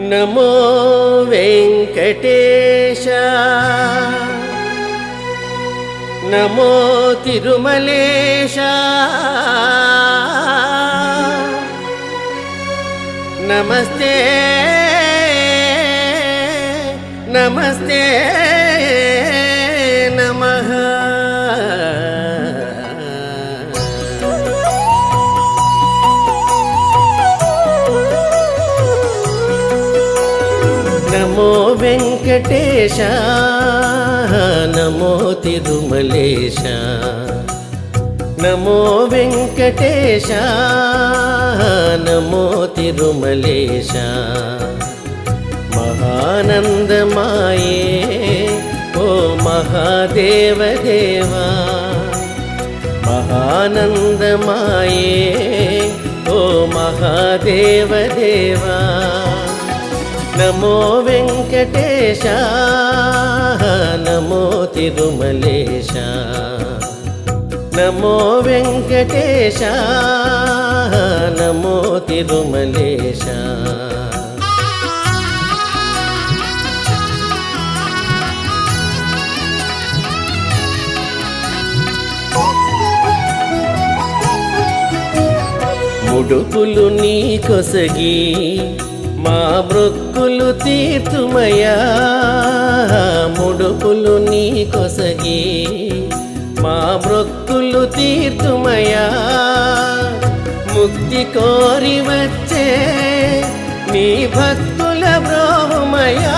నమో వెంకటేశ నమో తిరుమలేశ నమస్తే నమస్తే నమః. నమో వెంకటేశ నమో తిరుమలేశ నమో వెంకటేశ నమో తిరుమలేశ. మహానందమాయే ఓ మహాదేవదేవా మహానందమాయే ఓ మహాదేవదేవా. నమో వెంకటేశ నమో తిరుమలేశ నమో వెంకటేశ నమో తిరుమలేశ. ముడుపులు నీ కొసగి మా మృక్కులు తీర్తుమయా ముడుపులు నీ కొసగి మా మృక్కులు తీర్తుమయా. ముక్తి కోరి వచ్చే నీ భక్తుల బ్రోహుమయా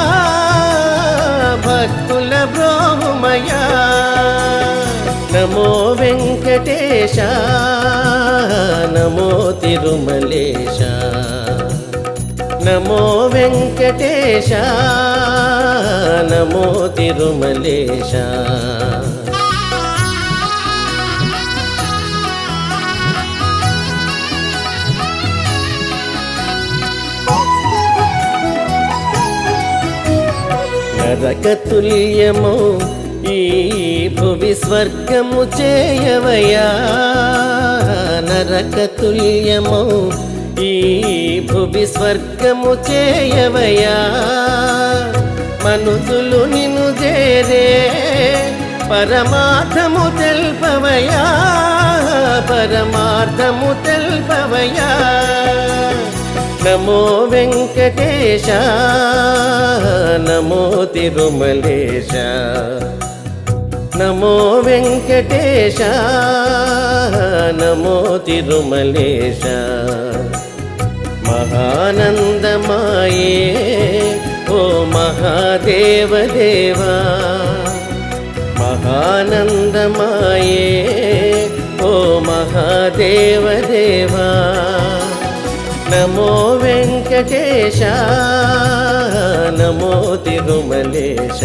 భక్తుల బ్రోహుమయా. నమో వెంకటేశ నమో తిరుమలేశ నమో వెంకటేశ నమో తిరుమలేశ. నరకతుల్యము ఈ భువి స్వర్గము చేయవయా నరకతుల్యము ఈ భువి స్వర్గము చేయవయా. మనుషులు నిన్ను చేరే పరమార్థము తెల్పవయా పరమార్థము తెల్పవయా. నమో వెంకటేశ నమో తిరుమలేశ నమో వెంకటేశ నమో తిరుమలేశ. మహానందమాయే ఓ మహాదేవదేవా మహానందమాయే ఓ మహాదేవదేవా. నమో వెంకటేశ నమో తిరుమలేశ.